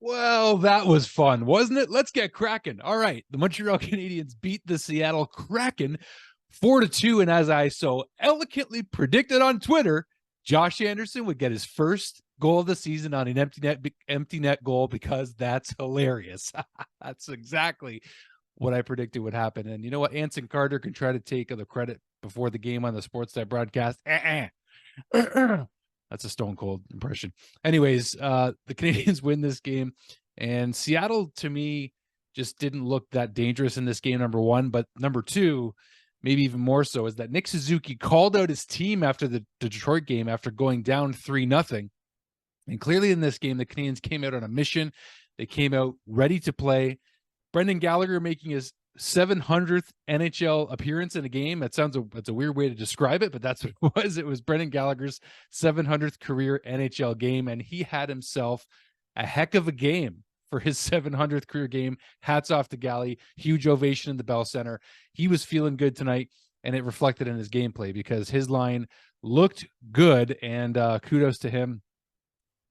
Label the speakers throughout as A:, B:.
A: Well, that was fun, wasn't it? Let's get cracking. All right. The Montreal Canadiens beat the Seattle Kraken 4-2. And as I so eloquently predicted on Twitter, Josh Anderson would get his first goal of the season on an empty net goal, because that's hilarious. That's exactly what I predicted would happen. And you know what? Anson Carter can try to take the credit before the game on the Sportsnet broadcast. That's a stone cold impression. Anyways, the Canadiens win this game, and Seattle, to me, just didn't look that dangerous in this game, number one. But number two, maybe even more so, is that Nick Suzuki called out his team after the Detroit game after going down 3-0. And clearly in this game, the Canadiens came out on a mission. They came out ready to play. Brendan Gallagher making his 700th NHL appearance in a game. That's a weird way to describe it, but that's what it was. It was Brendan Gallagher's 700th career NHL game, and he had himself a heck of a game for his 700th career game. Hats off to Gally. Huge ovation in the Bell Center. He was feeling good tonight, and it reflected in his gameplay because his line looked good, and kudos to him.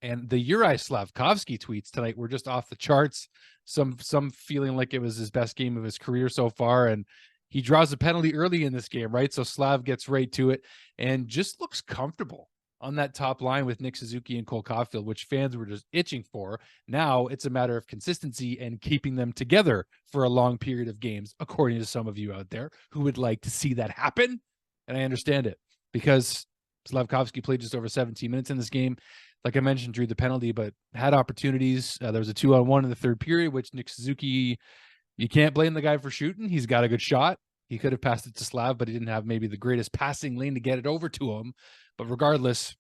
A: And the Juraj Slafkovsky tweets tonight were just off the charts. Some feeling like it was his best game of his career so far. And he draws a penalty early in this game, right? So Slav gets right to it and just looks comfortable on that top line with Nick Suzuki and Cole Caufield, which fans were just itching for. Now it's a matter of consistency and keeping them together for a long period of games, according to some of you out there who would like to see that happen. And I understand it, because Slafkovsky played just over 17 minutes in this game. Like I mentioned, drew the penalty, but had opportunities. There was a 2-on-1 in the third period, which Nick Suzuki, you can't blame the guy for shooting. He's got a good shot. He could have passed it to Slav, but he didn't have maybe the greatest passing lane to get it over to him. But regardless,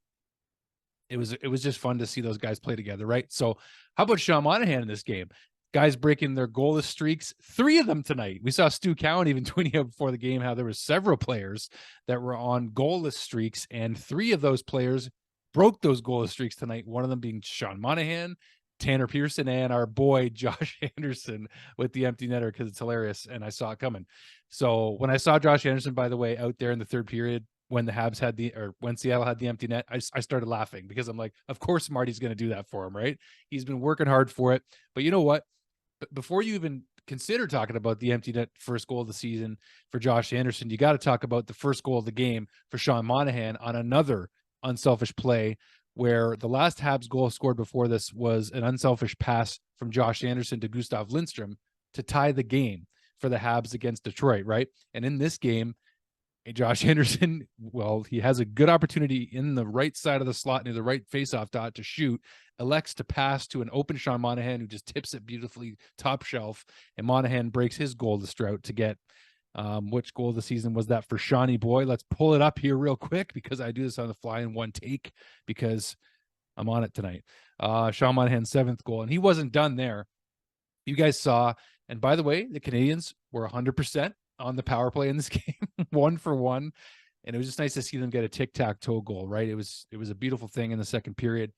A: it was just fun to see those guys play together, right? So how about Sean Monahan in this game? Guys breaking their goalless streaks, 3 of them tonight. We saw Stu Cowan even tweeting out before the game how there were several players that were on goalless streaks, and 3 of those players broke those goalless streaks tonight. One of them being Sean Monahan, Tanner Pearson, and our boy Josh Anderson with the empty netter, because it's hilarious, and I saw it coming. So when I saw Josh Anderson, by the way, out there in the third period when the Habs had when Seattle had the empty net, I started laughing, because I'm like, of course Marty's going to do that for him, right? He's been working hard for it. But you know what? Before you even consider talking about the empty net first goal of the season for Josh Anderson, you got to talk about the first goal of the game for Sean Monahan on another unselfish play, where the last Habs goal scored before this was an unselfish pass from Josh Anderson to Gustav Lindstrom to tie the game for the Habs against Detroit, right? And in this game, Josh Anderson, well, he has a good opportunity in the right side of the slot near the right faceoff dot to shoot, elects to pass to an open Sean Monahan, who just tips it beautifully top shelf, and Monahan breaks his goalless drought to get which goal of the season was that for Shawnee boy? Let's pull it up here real quick, because I do this on the fly in one take because I'm on it tonight. Sean Monahan's 7th goal, and he wasn't done there. You guys saw, and by the way, the Canadiens were 100% on the power play in this game, 1 for 1, and it was just nice to see them get a tic-tac-toe goal, right? It was a beautiful thing in the second period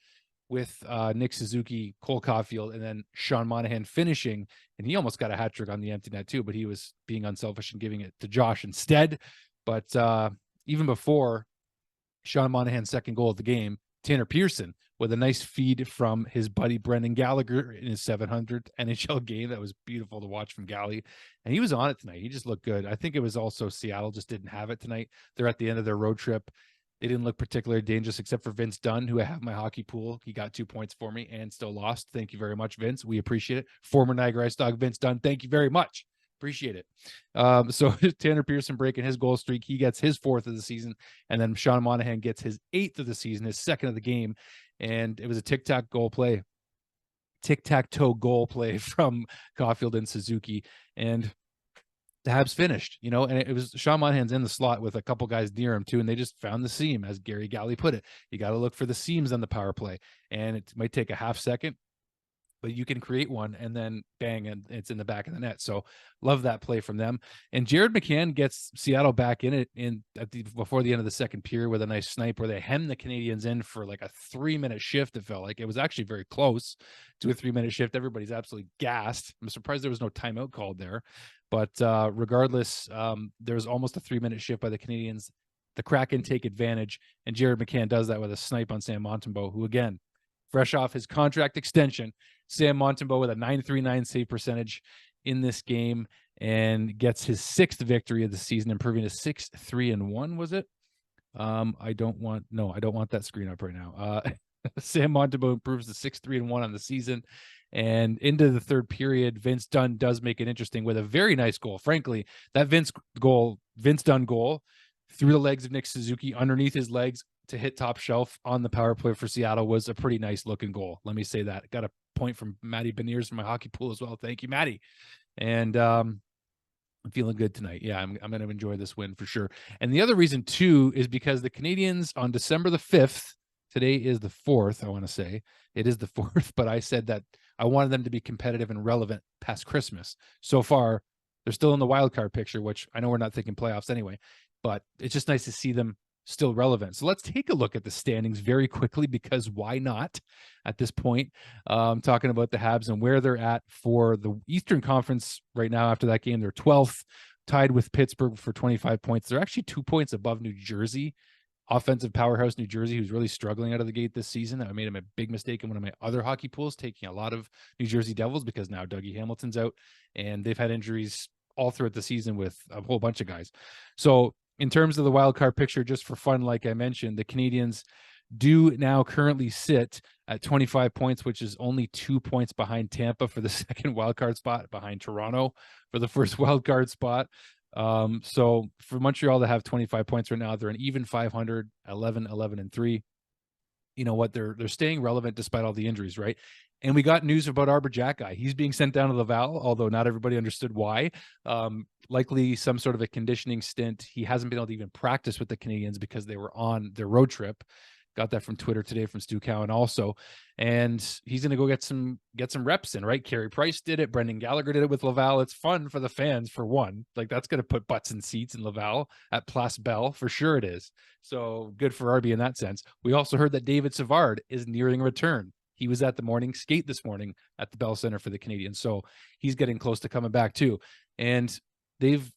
A: with Nick Suzuki, Cole Caufield, and then Sean Monahan finishing. And he almost got a hat trick on the empty net too, but he was being unselfish and giving it to Josh instead. But even before Sean Monahan's second goal of the game, Tanner Pearson with a nice feed from his buddy Brendan Gallagher in his 700th NHL game. That was beautiful to watch from Gally. And he was on it tonight. He just looked good. I think it was also Seattle just didn't have it tonight. They're at the end of their road trip. They didn't look particularly dangerous, except for Vince Dunn, who I have in my hockey pool. He got 2 points for me and still lost. Thank you very much, Vince. We appreciate it. Former Niagara Ice Dog Vince Dunn, thank you very much. Appreciate it. So Tanner Pearson breaking his goal streak. He gets his 4th of the season. And then Sean Monahan gets his 8th of the season, his 2nd of the game. And it was a tic-tac-toe goal play from Caufield and Suzuki. And the Habs finished, and it was Sean Monahan's in the slot with a couple guys near him too, and they just found the seam, as Gary Galley put it. You got to look for the seams on the power play, and it might take a half second, but you can create one, and then bang, and it's in the back of the net. So love that play from them. And Jared McCann gets Seattle back in it before the end of the second period with a nice snipe where they hem the Canadiens in for like a 3-minute shift. It felt like it was actually very close to a 3-minute shift. Everybody's absolutely gassed. I'm surprised there was no timeout called there. But regardless, there was almost a 3-minute shift by the Canadiens. The Kraken take advantage, and Jared McCann does that with a snipe on Sam Montembeault, who, again, fresh off his contract extension, Sam Montembeault with a .939 save percentage in this game and gets his 6th victory of the season, improving to 6-3-1. Was it? I don't want that screen up right now. Sam Montembeault improves to 6-3-1 on the season. And into the third period, Vince Dunn does make it interesting with a very nice goal. Frankly, that Vince Dunn goal through the legs of Nick Suzuki, underneath his legs to hit top shelf on the power play for Seattle was a pretty nice looking goal. Let me say that. Got a point from Matty Beniers from my hockey pool as well. Thank you, Matty. And I'm feeling good tonight. Yeah, I'm going to enjoy this win for sure. And the other reason too is because the Canadiens on December the 5th, today is the 4th, I want to say. It is the 4th, but I said that I wanted them to be competitive and relevant past Christmas. So far, they're still in the wild card picture, which I know we're not thinking playoffs anyway, but it's just nice to see them still relevant. So let's take a look at the standings very quickly, because why not at this point? Talking about the Habs and where they're at for the Eastern Conference right now. After that game, they're 12th, tied with Pittsburgh for 25 points. They're actually 2 points above New Jersey, offensive powerhouse New Jersey, who's really struggling out of the gate this season. I made him a big mistake in one of my other hockey pools, taking a lot of New Jersey Devils, because now Dougie Hamilton's out and they've had injuries all throughout the season with a whole bunch of guys. So in terms of the wild card picture, just for fun, like I mentioned, the Canadiens do now currently sit at 25 points, which is only 2 points behind Tampa for the second wild card spot, behind Toronto for the first wild card spot. So for Montreal to have 25 points right now, they're an even 500, 11-11-3. You know what? They're staying relevant despite all the injuries, right? And we got news about Arbor Jackeye. He's being sent down to Laval, although not everybody understood why. Likely some sort of a conditioning stint. He hasn't been able to even practice with the Canadiens because they were on their road trip. Got that from Twitter today from Stu Cowan also. And he's going to go get some reps in, right? Carey Price did it. Brendan Gallagher did it with Laval. It's fun for the fans, for one. Like, that's going to put butts in seats in Laval at Place Belle. For sure it is. So good for Arby in that sense. We also heard that David Savard is nearing a return. He was at the morning skate this morning at the Bell Center for the Canadiens. So he's getting close to coming back too. And they've,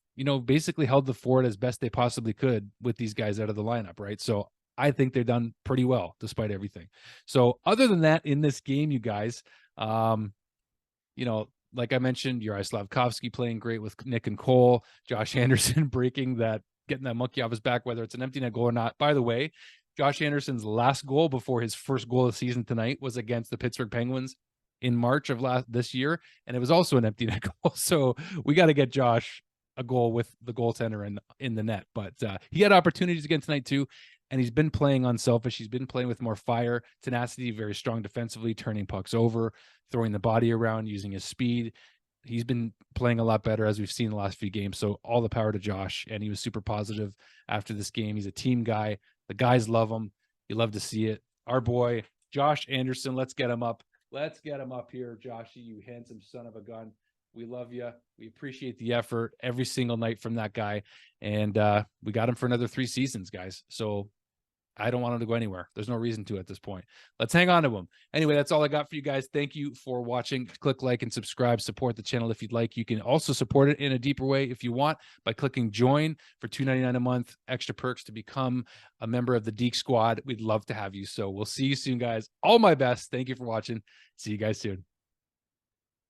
A: basically held the fort as best they possibly could with these guys out of the lineup, right? So I think they've done pretty well despite everything. So other than that, in this game, you guys, like I mentioned, Juraj Slafkovsky playing great with Nick and Cole, Josh Anderson getting that monkey off his back, whether it's an empty net goal or not. By the way, Josh Anderson's last goal before his first goal of the season tonight was against the Pittsburgh Penguins in March of this year, and it was also an empty net goal. So we got to get Josh a goal with the goaltender in the net. But he had opportunities again tonight too, and he's been playing unselfish. He's been playing with more fire, tenacity, very strong defensively, turning pucks over, throwing the body around, using his speed. He's been playing a lot better, as we've seen the last few games. So all the power to Josh, and he was super positive after this game. He's a team guy. The guys love him. You love to see it. Our boy, Josh Anderson, let's get him up. Let's get him up here, Joshy, you handsome son of a gun. We love you. We appreciate the effort every single night from that guy. And we got him for another 3 seasons, guys. So I don't want him to go anywhere. There's no reason to at this point. Let's hang on to him. Anyway, that's all I got for you guys. Thank you for watching. Click like and subscribe. Support the channel if you'd like. You can also support it in a deeper way if you want by clicking join for $2.99 a month. Extra perks to become a member of the Deke Squad. We'd love to have you. So we'll see you soon, guys. All my best. Thank you for watching. See you guys soon.